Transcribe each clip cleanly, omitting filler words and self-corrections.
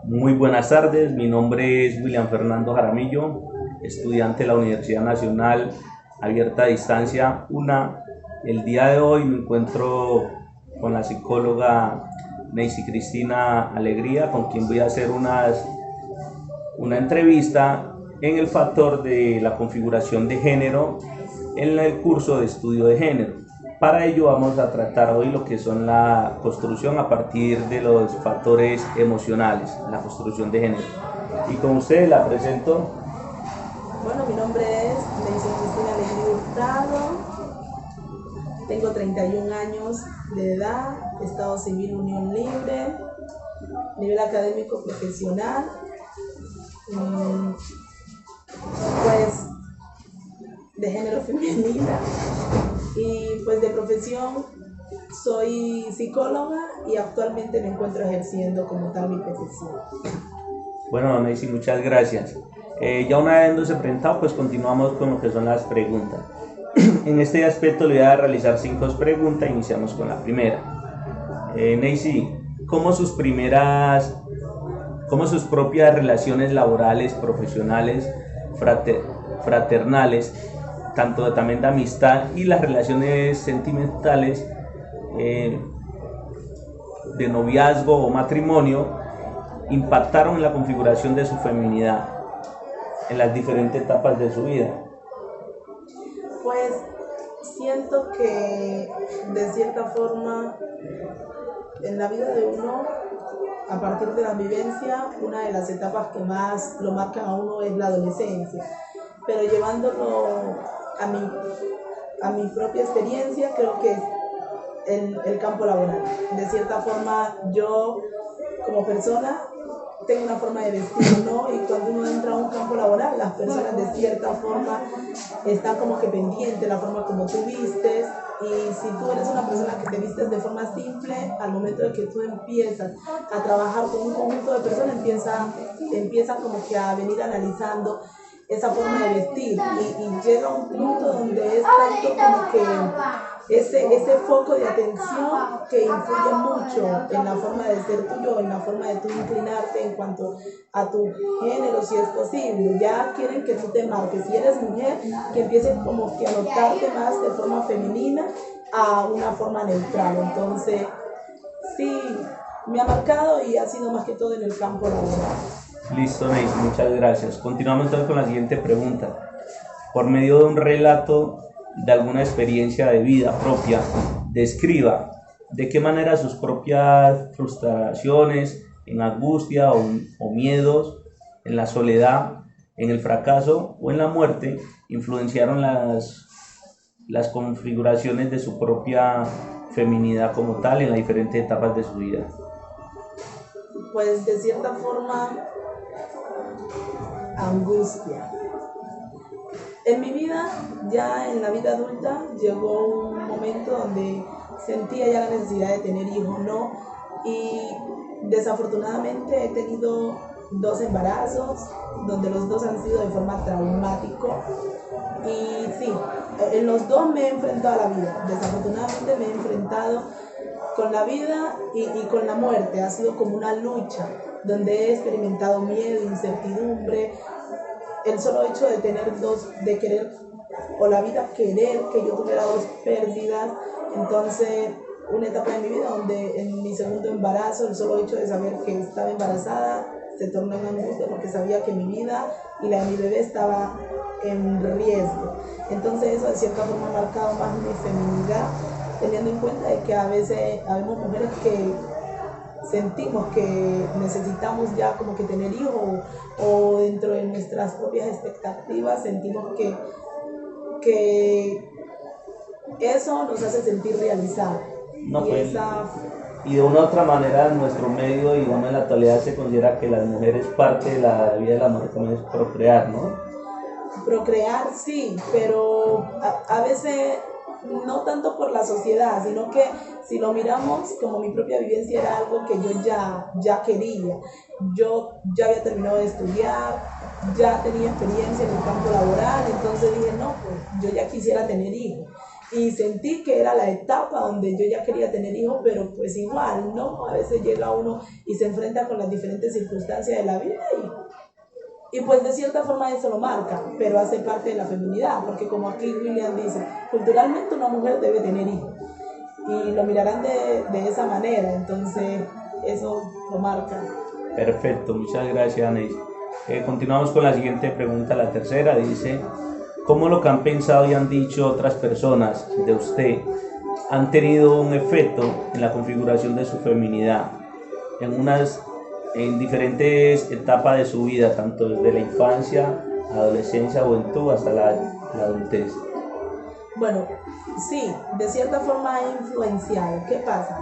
Muy buenas tardes, mi nombre es William Fernando Jaramillo, estudiante de la Universidad Nacional Abierta a Distancia UNA. El día de hoy me encuentro con la psicóloga Neisy Cristina Alegría, con quien voy a hacer una entrevista en el factor de la configuración de género en el curso de estudio de género. Para ello vamos a tratar hoy lo que son la construcción a partir de los factores emocionales, la construcción de género. Y con ustedes la presento. Bueno, mi nombre es Neisy Cristina Alegría Hurtado, tengo 31 años de edad, estado civil unión libre, nivel académico profesional, pues de género femenina, y pues de profesión soy psicóloga y actualmente me encuentro ejerciendo como tal mi profesión. Bueno, Neisy, muchas gracias. Ya una vez nos presentado, pues continuamos con lo que son las preguntas. En este aspecto le voy a realizar 5 preguntas. Iniciamos con la primera. Neisy, ¿cómo sus propias relaciones laborales, profesionales, fraternales, tanto también de amistad y las relaciones sentimentales de noviazgo o matrimonio impactaron en la configuración de su feminidad en las diferentes etapas de su vida? Pues siento que de cierta forma en la vida de uno, a partir de la vivencia, una de las etapas que más lo marcan a uno es la adolescencia, pero llevándolo a mi propia experiencia, creo que es el campo laboral. De cierta forma, yo como persona tengo una forma de vestir, ¿no? Y cuando uno entra a un campo laboral, las personas de cierta forma están como que pendientes de la forma como tú vistes. Y si tú eres una persona que te vistes de forma simple, al momento de que tú empiezas a trabajar con un conjunto de personas, empiezan como que a venir analizando esa forma de vestir, y llega un punto donde es tanto como que ese foco de atención que influye mucho en la forma de ser tuyo, en la forma de tú inclinarte en cuanto a tu género, si es posible. Ya quieren que tú te marques, si eres mujer, que empieces como que a notarte más de forma femenina a una forma neutral. Entonces, sí, me ha marcado y ha sido más que todo en el campo laboral. Listo, Neisy, muchas gracias. Continuamos entonces con la siguiente pregunta. Por medio de un relato de alguna experiencia de vida propia, describa de qué manera sus propias frustraciones, en angustia o miedos, en la soledad, en el fracaso o en la muerte, influenciaron las configuraciones de su propia feminidad como tal en las diferentes etapas de su vida. Pues de cierta forma, angustia. En mi vida, ya en la vida adulta, llegó un momento donde sentía ya la necesidad de tener hijos, ¿no? Y desafortunadamente he tenido 2 embarazos, donde los 2 han sido de forma traumático. Y sí, en los 2 me he enfrentado a la vida. Desafortunadamente me he enfrentado con la vida y con la muerte. Ha sido como una lucha, donde he experimentado miedo, incertidumbre, el solo hecho de tener 2, de querer, o la vida querer que yo tuviera 2 pérdidas. Entonces, una etapa de mi vida donde en mi segundo embarazo, el solo hecho de saber que estaba embarazada se tornó en angustia, porque sabía que mi vida y la de mi bebé estaba en riesgo. Entonces eso de cierta forma ha marcado más mi feminidad, teniendo en cuenta de que a veces habemos mujeres que sentimos que necesitamos ya como que tener hijos, o dentro de nuestras propias expectativas sentimos que eso nos hace sentir realizados. No, pues, y de una u otra manera en nuestro medio, digamos en la actualidad, se considera que las mujeres, parte de la vida de la mujer también es procrear, ¿no? Procrear sí, pero a veces no tanto por la sociedad, sino que si lo miramos como mi propia vivencia, era algo que yo ya quería. Yo ya había terminado de estudiar, ya tenía experiencia en el campo laboral, entonces dije, no, pues yo ya quisiera tener hijos. y sentí que era la etapa donde yo ya quería tener hijos, pero pues igual, ¿no? A veces llega uno y se enfrenta con las diferentes circunstancias de la vida y pues de cierta forma eso lo marca, pero hace parte de la feminidad, porque como aquí William dice, culturalmente una mujer debe tener hijos y lo mirarán de esa manera, entonces eso lo marca. Perfecto, muchas gracias, Anais. Continuamos con la siguiente pregunta, la tercera, dice, ¿cómo lo que han pensado y han dicho otras personas de usted han tenido un efecto en la configuración de su feminidad en diferentes etapas de su vida, tanto desde la infancia, adolescencia, juventud hasta la adultez? Bueno, sí, de cierta forma ha influenciado. ¿Qué pasa?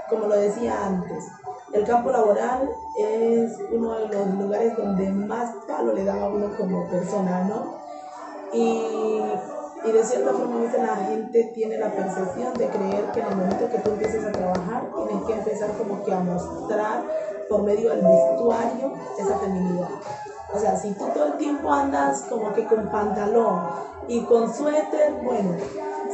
Como lo decía antes, el campo laboral es uno de los lugares donde más palo le dan a uno como persona, ¿no? Y de cierta forma a veces la gente tiene la percepción de creer que en el momento que tú empieces a trabajar tienes que empezar como que a mostrar por medio del vestuario esa feminidad. O sea, si tú todo el tiempo andas como que con pantalón y con suéter, bueno,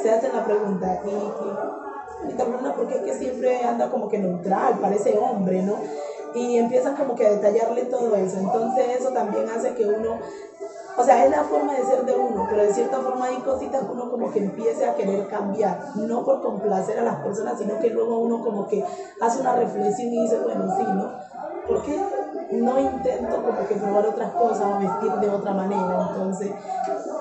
se hace la pregunta y te preguntan por qué es que siempre anda como que neutral, parece hombre, ¿no? Y empiezan como que a detallarle todo eso. Entonces eso también hace que uno, o sea, es la forma de ser de uno, pero de cierta forma hay cositas que uno como que empiece a querer cambiar, no por complacer a las personas, sino que luego uno como que hace una reflexión y dice, bueno, sí, ¿no? ¿Por qué no intento como que probar otras cosas o vestir de otra manera? Entonces,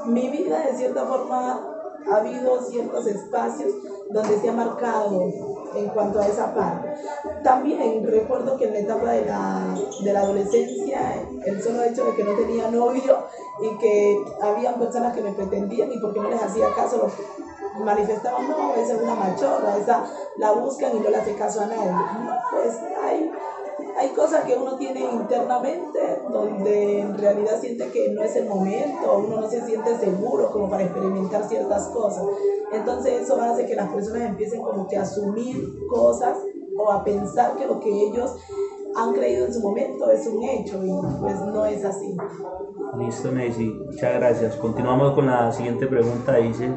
mi vida de cierta forma ha habido ciertos espacios donde se ha marcado en cuanto a esa parte. También recuerdo que en la etapa de la adolescencia, el solo hecho de que no tenía novio y que habían personas que me pretendían y porque no les hacía caso, lo manifestaban, no, esa es una machorra, esa la buscan y no le hace caso a nadie. No, pues hay cosas que uno tiene internamente donde en realidad siente que no es el momento, uno no se siente seguro como para experimentar ciertas cosas. Entonces eso hace que las personas empiecen como que a asumir cosas o a pensar que lo que ellos han creído en su momento es un hecho y pues no es así. Listo, Neisy, muchas gracias. Continuamos con la siguiente pregunta. Dice,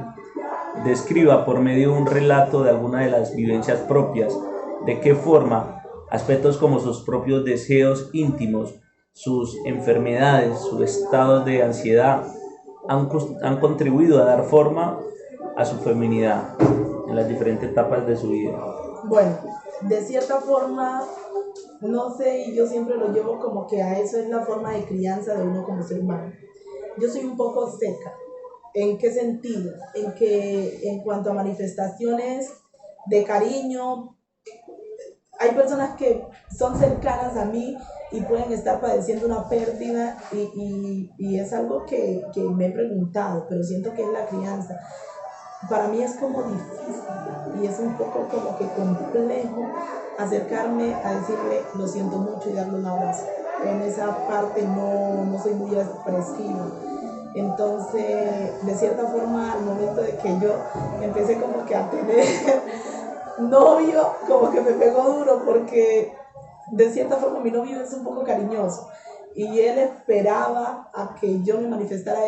describa por medio de un relato de alguna de las vivencias propias, de qué forma aspectos como sus propios deseos íntimos, sus enfermedades, sus estados de ansiedad han contribuido a dar forma a su feminidad en las diferentes etapas de su vida. Bueno, de cierta forma, no sé, y yo siempre lo llevo como que a eso es la forma de crianza de uno como ser humano. Yo soy un poco seca. ¿En qué sentido? En que en cuanto a manifestaciones de cariño, hay personas que son cercanas a mí y pueden estar padeciendo una pérdida y es algo que me he preguntado, pero siento que es la crianza. Para mí es como difícil y es un poco como que complejo acercarme a decirle lo siento mucho y darle un abrazo. En esa parte no soy muy expresiva. Entonces, de cierta forma, al momento de que yo empecé como que a tener novio, como que me pegó duro porque de cierta forma mi novio es un poco cariñoso y él esperaba a que yo me manifestara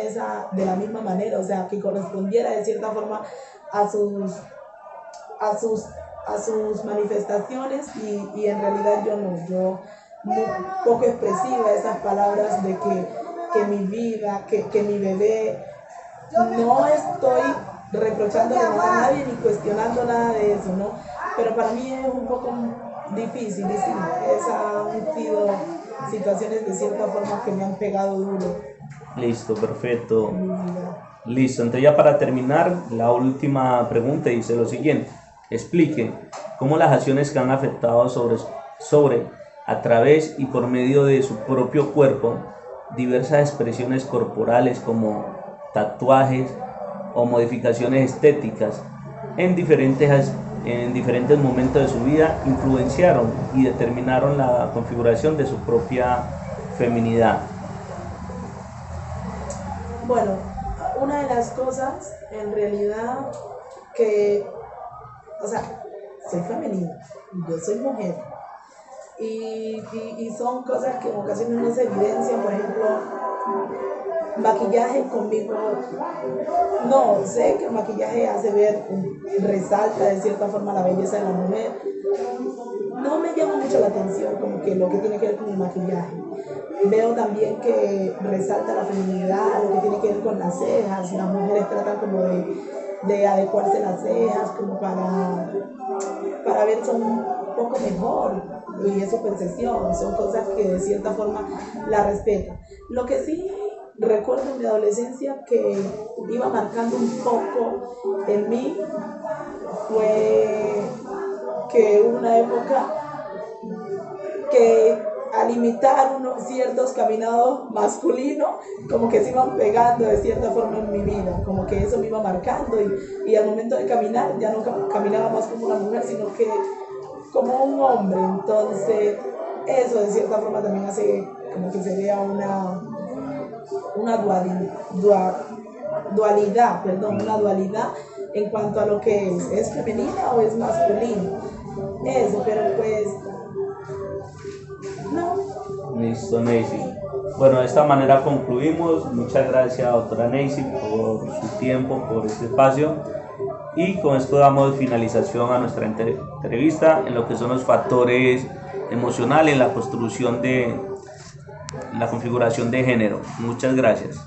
de la misma manera, o sea, que correspondiera de cierta forma a sus manifestaciones y en realidad yo no, yo muy poco expresiva esas palabras de que mi vida, que mi bebé, no estoy reprochándole nada a nadie ni cuestionando nada de eso, ¿no? Pero para mí es un poco difícil y sí, han sido situaciones de cierta forma que me han pegado duro. Listo, perfecto. Listo, entonces ya para terminar, la última pregunta dice lo siguiente. Explique cómo las acciones que han afectado a través y por medio de su propio cuerpo, diversas expresiones corporales como tatuajes o modificaciones estéticas en diferentes momentos de su vida influenciaron y determinaron la configuración de su propia feminidad. Bueno, una de las cosas en realidad que, o sea, soy femenina, yo soy mujer, y son cosas que en ocasiones no se evidencian, por ejemplo, maquillaje conmigo. No, sé que el maquillaje hace ver, resalta de cierta forma la belleza de la mujer. No me llama mucho la atención como que lo que tiene que ver con el maquillaje. Veo también que resalta la feminidad, lo que tiene que ver con las cejas. Las mujeres tratan como de adecuarse las cejas como para verse un poco mejor, y es su percepción, son cosas que de cierta forma la respetan. Lo que sí recuerdo en mi adolescencia que iba marcando un poco en mí fue que hubo una época que al imitar unos ciertos caminados masculinos, como que se iban pegando de cierta forma en mi vida, como que eso me iba marcando y al momento de caminar ya no caminaba más como una mujer, sino que como un hombre. Entonces eso de cierta forma también hace como que se vea una dualidad en cuanto a lo que es femenina o es masculino. Eso, pero pues no. Listo, Neisy. Bueno, de esta manera concluimos. Muchas gracias, doctora Neisy, por su tiempo, por este espacio. Y con esto damos finalización a nuestra entrevista en lo que son los factores emocionales, la construcción de la configuración de género. Muchas gracias.